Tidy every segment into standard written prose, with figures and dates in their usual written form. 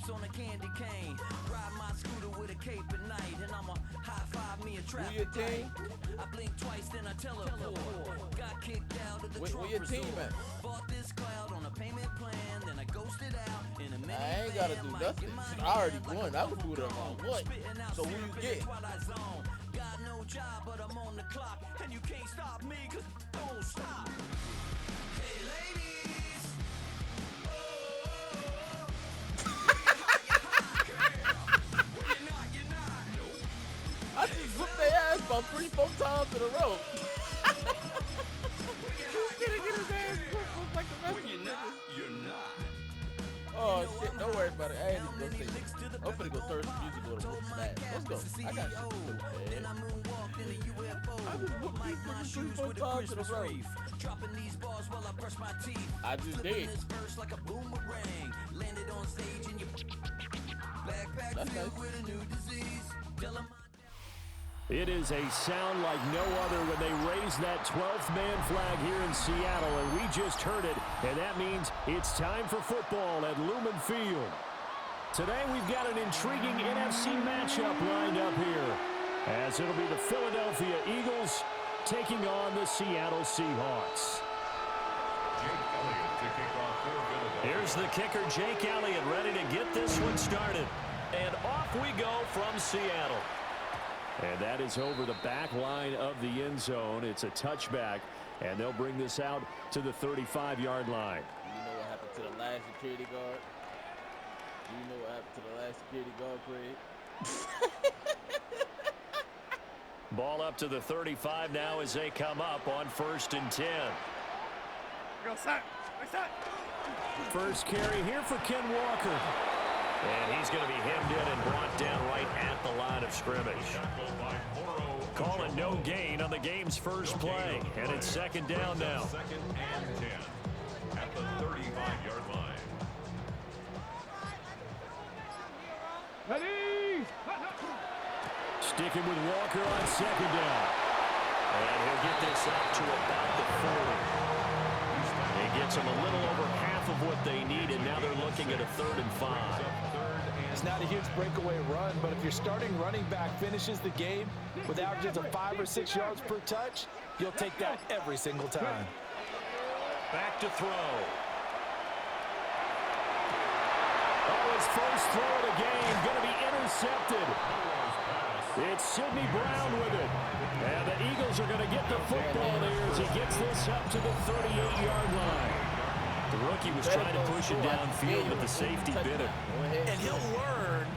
chips on a candy cane. Ride my scooter with a cape at night, and I'ma high five me a traffic light. I blink twice, then I teleport. Got kicked out of the Trump resort. Bought this cloud on a payment plan, then I ghosted out in a minute. I ain't gotta do nothing. I already won. I can do whatever I want. So who you get? Got no job, but I'm on the clock, and you can't stop me, cause don't stop. Hey ladies, I just whooped their ass about 3-4 times in a row. He's gonna get his ass whooped like the rest of the niggas. You're not. Oh shit, don't worry about it. I ain't even gonna say it. I'm finna go turn some music on to whoop some ass. Let's go. I got shit to do, man. I just whooped these niggas 3-4 times in a row. Dropping these bars while I brush my teeth. I just did. This verse like a boomerang. Landed on stage and you backpack filled with a new disease. Tell 'em It is a sound like no other when they raise that 12th man flag here in Seattle, and we just heard it, and that means it's time for football at Lumen Field. Today we've got an intriguing NFC matchup lined up here, as it'll be the Philadelphia Eagles taking on the Seattle Seahawks. Here's the kicker, Jake Elliott, ready to get this one started. And off we go from Seattle. And that is over the back line of the end zone. It's a touchback, and they'll bring this out to the 35-yard line. Do you know what happened to the last security guard? Do you know what happened to the last security guard, Craig? Ball up to the 35 now as they come up on 1st and 10. Go, set. First carry here for Ken Walker. And he's going to be hemmed in and brought down right at the line of scrimmage. Calling no gain on the game's first play. And it's 2nd down now. 2nd and 10 at the 35-yard line. Ready? Sticking with Walker on 2nd down. And he'll get this up to about the 40. He gets them a little over half of what they need, and now they're looking at a 3rd and 5. It's not a huge breakaway run, but if your starting running back finishes the game with averages of 5 or 6 yards per touch, you'll take that every single time. Back to throw. Oh, his first throw of the game going to be intercepted. It's Sidney Brown with it. And the Eagles are going to get the football there as he gets this up to the 38-yard line. The rookie was trying to push it downfield, but the safety bit him. And he'll learn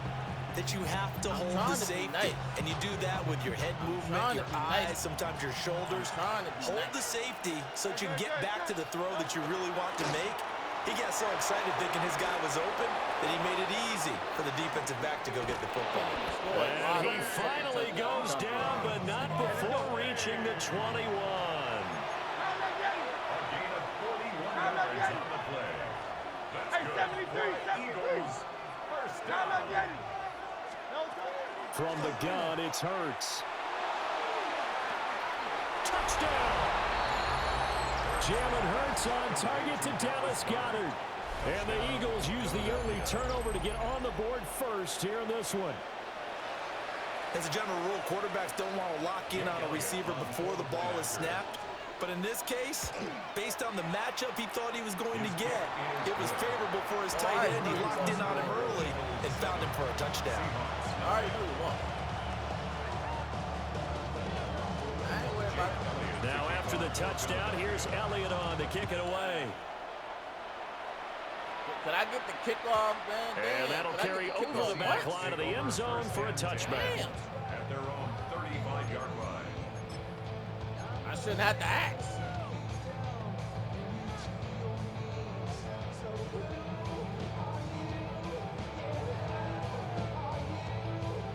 that you have to hold the safety. And you do that with your head movement, your eyes, sometimes your shoulders. Hold the safety so that you can get back to the throw that you really want to make. He got so excited thinking his guy was open that he made it easy for the defensive back to go get the football. And he finally goes down, but not before reaching the 21. From the gun, it's Hurts. Touchdown! Jalen Hurts on target to Dallas Goedert. And the Eagles use the early turnover to get on the board first here in this one. As a general rule, quarterbacks don't want to lock in on a receiver before the ball is snapped. But in this case, based on the matchup he thought he was going to get, it was favorable for his tight end. He locked in on him early and found him for a touchdown. All right, now after the touchdown, here's Elliott on to kick it away. Can I get the kickoff, man? And that'll carry over the back line of the end zone for a touchback. At their own 35-yard line. I shouldn't have to ask.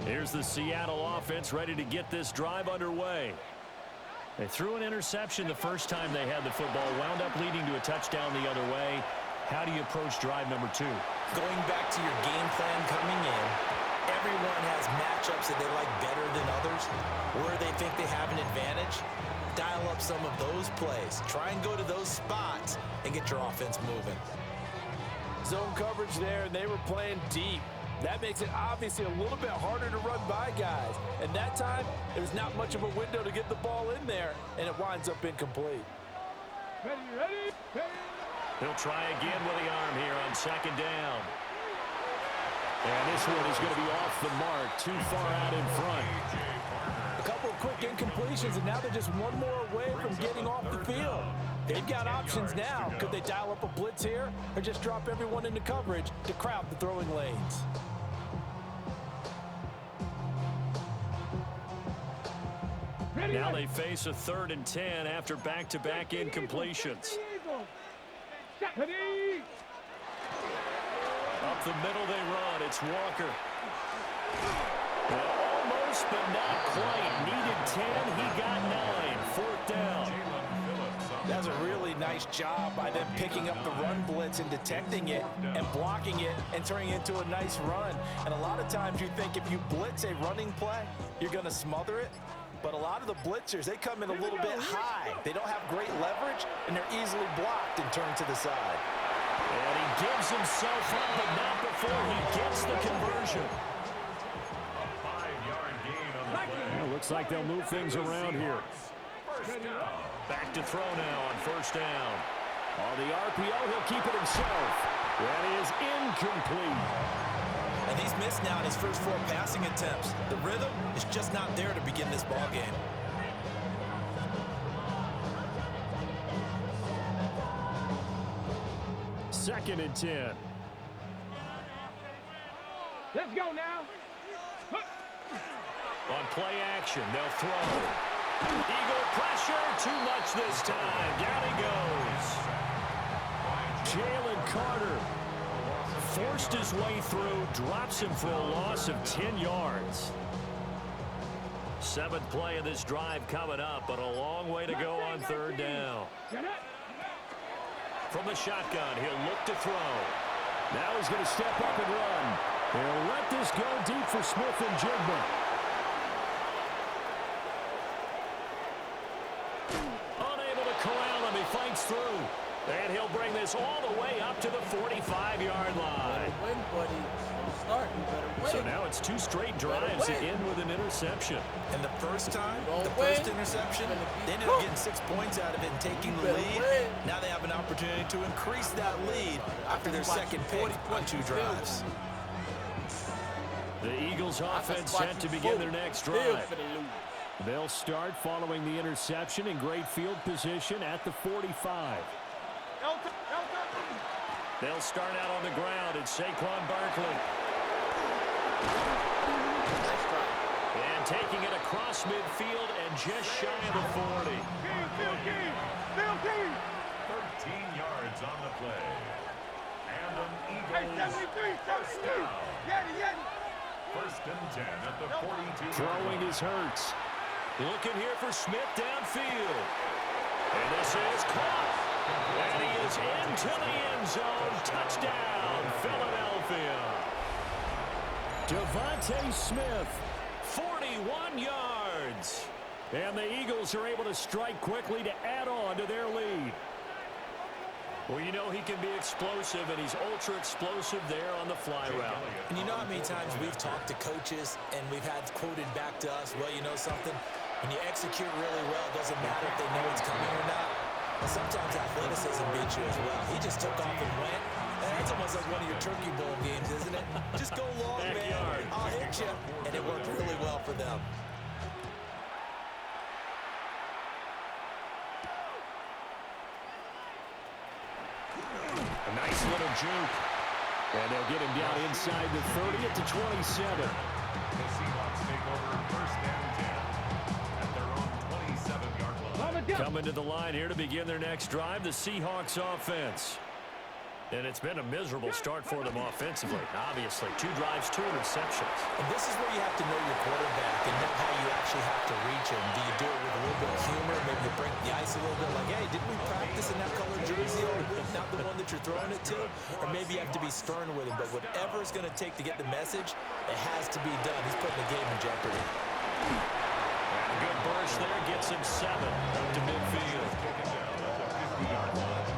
Here's the Seattle offense ready to get this drive underway. They threw an interception the first time they had the football, wound up leading to a touchdown the other way. How do you approach drive number 2? Going back to your game plan coming in, everyone has matchups that they like better than others, where they think they have an advantage. Dial up some of those plays. Try and go to those spots and get your offense moving. zone coverage there, and they were playing deep. That makes it obviously a little bit harder to run by guys. And that time, there's not much of a window to get the ball in there, and it winds up incomplete. Ready. He'll try again with the arm here on second down. And this one is going to be off the mark, too far out in front. A couple of quick incompletions, and now they're just one more away from getting off the field. They've got options now. Could they dial up a blitz here or just drop everyone into coverage to crowd the throwing lanes? Now they face a 3rd and 10 after back-to-back incompletions. Up the middle they run. It's Walker. Almost, but not quite. Needed 10. He got 9. 4th down. That's a really nice job by them picking up the run blitz and detecting it and blocking it and turning it into a nice run. And a lot of times you think if you blitz a running play, you're going to smother it. But a lot of the blitzers, they come in a little bit high. They don't have great leverage, and they're easily blocked and turned to the side. And he gives himself up, but not before he gets the conversion. A 5-yard gain on the play. Well, looks like they'll move things around here. First down. Back to throw now on 1st down. On the RPO, he'll keep it himself. That is incomplete. And he's missed now in his first 4 passing attempts. The rhythm is just not there to begin this ball game. Second and 10. Let's go now. On play action, they'll throw. Eagle pressure, too much this time. Down he goes. Jalen Carter forced his way through, drops him for a loss of 10 yards. 7th play of this drive coming up, but a long way to go on 3rd down. From the shotgun, he'll look to throw. Now he's going to step up and run. They'll let this go deep for Smith and Jigba. Unable to corral him, he fights through. And he'll bring this all the way up to the 45-yard line. Win, buddy. Start. You better win. So now it's 2 straight drives that end with an interception. And the first time, the first interception, they ended up getting 6 points out of it and taking the lead. Now they have an opportunity to increase that lead after their second pick on 2 drives. The Eagles offense set to begin their next drive. They'll start following the interception in great field position at the 45. They'll start out on the ground. It's Saquon Barkley. And taking it across midfield and just shy of the 40. 13 yards on the play. And an Eagles first down. First and 10 at the 42. Throwing is Hurts. Looking here for Smith downfield. And this is caught. And he is into the end zone. Touchdown, Philadelphia. Devontae Smith, 41 yards. And the Eagles are able to strike quickly to add on to their lead. Well, you know he can be explosive, and he's ultra-explosive there on the fly route. And you know how many times we've talked to coaches and we've had quoted back to us, well, you know something? When you execute really well, it doesn't matter if they know it's coming or not. And sometimes athleticism beats you as well. He just took off and went. And that's almost like one of your Turkey Bowl games, isn't it? Just go long, man. I'll hit you. And it worked really well for them. A nice little juke. And they'll get him down inside the 30 at the 27. The Seahawks take over first and 10 at their own 27-yard line. Coming to the line here to begin their next drive, the Seahawks offense. And it's been a miserable start for them offensively. Obviously, 2 drives, 2 interceptions. And this is where you have to know your quarterback and know how you actually have to reach him. Do you do it with a little bit of humor? Maybe you break the ice a little bit like, hey, didn't we practice in that color jersey all week? Not the one that you're throwing it to? Or maybe you have to be stern with him. But whatever it's going to take to get the message, it has to be done. He's putting the game in jeopardy. And a good burst there gets him 7 up to midfield. Taken down at the 50-yard line.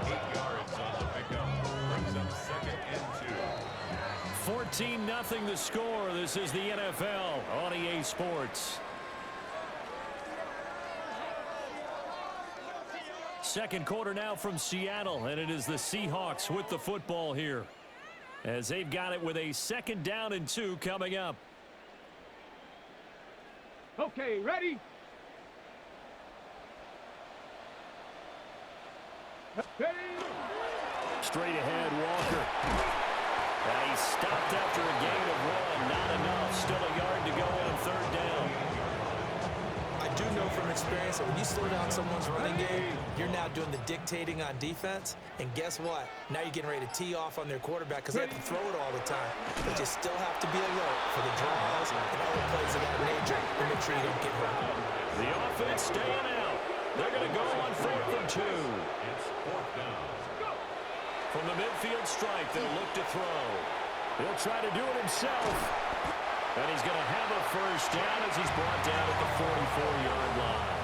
8 yards on the pickup. Brings up 2nd 14-0 the score. This is the NFL on EA Sports. Second quarter now from Seattle, and it is the Seahawks with the football here, as they've got it with a 2nd down and 2 coming up. Okay, ready? Ready? Straight ahead, Walker. And he stopped after a gain of 1. Not enough. Still a yard to go on 3rd down. I do know from experience that when you slow down someone's running game, you're now doing the dictating on defense. And guess what? Now you're getting ready to tee off on their quarterback because they have to throw it all the time. But you still have to be alert for the draws and other plays of that nature to make sure you don't get hurt. The offense staying out. They're going to go on 4th and 2. It's 4th down. From the midfield strike, they'll look to throw. He'll try to do it himself. And he's going to have a 1st down as he's brought down at the 44-yard line.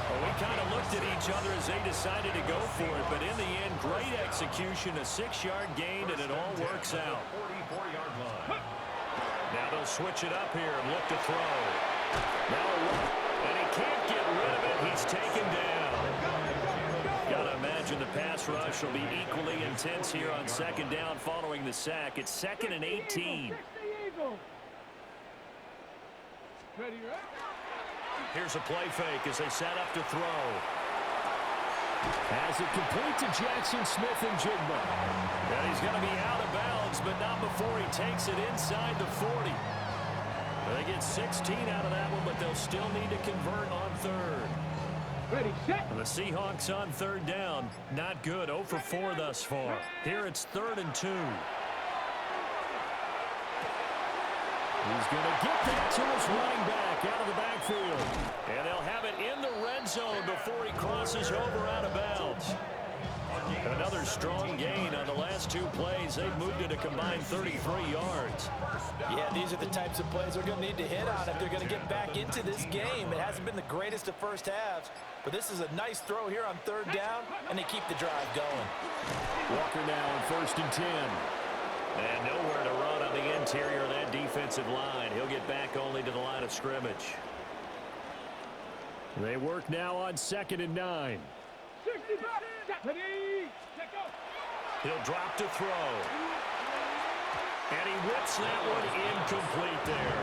Well, we kind of looked at each other as they decided to go for it, but in the end, great execution, a 6-yard gain, and it all works out. 44-yard line. Now they'll switch it up here and look to throw. Now a run, and he can't get rid of it. He's taken down. Gotta imagine the pass rush will be equally intense here on 2nd down following the sack. It's 2nd and 18. Here's a play fake as they set up to throw. Has it complete to Jackson Smith and Jigba. And he's going to be out of bounds, but not before he takes it inside the 40. They get 16 out of that one, but they'll still need to convert on 3rd. Ready, set. The Seahawks on 3rd down. Not good. 0 for 4 thus far. Here it's 3rd and 2. He's going to get that to his running back out of the backfield. And they'll have it in the red zone before he crosses over out of bounds. Another strong gain on the last 2 plays. They've moved it a combined 33 yards. Yeah, these are the types of plays they're going to need to hit on if they're going to get back into this game. It hasn't been the greatest of first halves, but this is a nice throw here on 3rd down, and they keep the drive going. Walker now on 1st and 10. And nowhere to run on the interior of that defensive line. He'll get back only to the line of scrimmage. They work now on 2nd and 9. He'll drop to throw. And he whips that one incomplete there.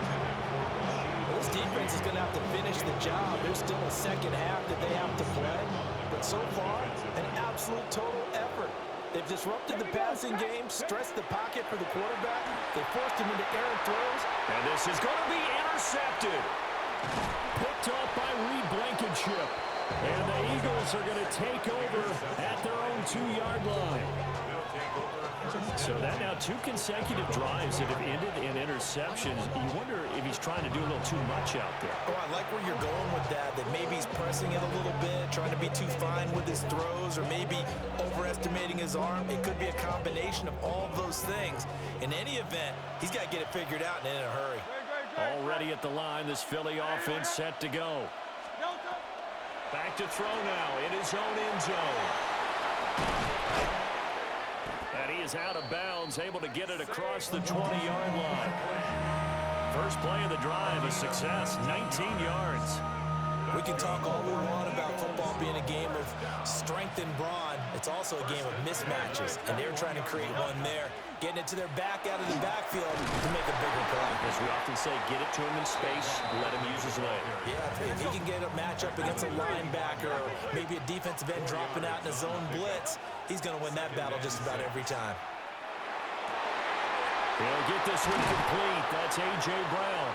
This defense is going to have to finish the job. There's still a 2nd half that they have to play. But so far, an absolute total effort. They've disrupted the passing game, stressed the pocket for the quarterback. They forced him into errant throws. And this is going to be intercepted. Picked off by Reed Blankenship. And the Eagles are going to take over at their own 2-yard line. So that now 2 consecutive drives that have ended in interceptions. You wonder if he's trying to do a little too much out there. Oh, I like where you're going with that maybe he's pressing it a little bit, trying to be too fine with his throws, or maybe overestimating his arm. It could be a combination of all those things. In any event, he's got to get it figured out and in a hurry. Already at the line, this Philly offense set to go. Back to throw now in his own end zone. And he is out of bounds, able to get it across the 20-yard line. First play of the drive, a success, 19 yards. We can talk all we want about football being a game of strength and brawn. It's also a game of mismatches, and they're trying to create one there. Getting it to their back out of the backfield to make a bigger play. As we often say, get it to him in space, let him use his leg. Yeah, if he can get a matchup against a linebacker or maybe a defensive end dropping out in a zone blitz, he's going to win that battle just about every time. He'll get this one complete. That's A.J. Brown.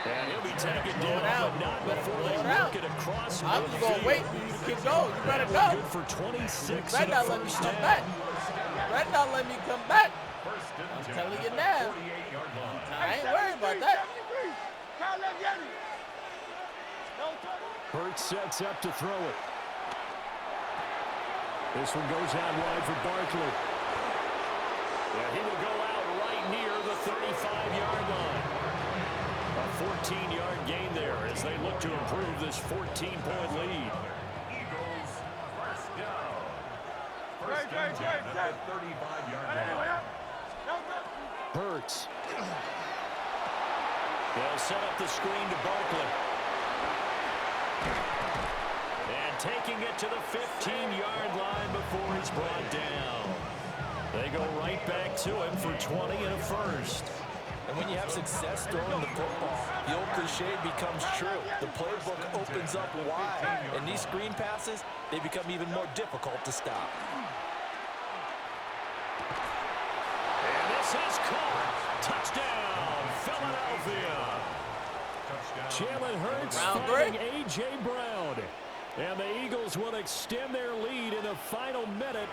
And he'll be taken down, but not before they work it across. I was going to wait for you to keep going. You better go. Good for 26 and a first down. Better not let me come back. I'm telling you now. I ain't worried about that. Hurts sets up to throw it. This one goes out wide for Barkley. Yeah, he will go out right near the 35-yard line. A 14-yard gain there as they look to improve this 14-point lead. Eagles first down. First and 10 at the 35-yard line. Hurts. They'll set up the screen to Barkley. And taking it to the 15-yard line before it's brought down. They go right back to him for 20 and a first. And when you have success throwing the football, the old cliche becomes true. The playbook opens up wide, and these screen passes, they become even more difficult to stop. And this is caught. Touchdown, Philadelphia. Jalen Hurts finding A.J. Brown. And the Eagles will extend their lead in the final minute.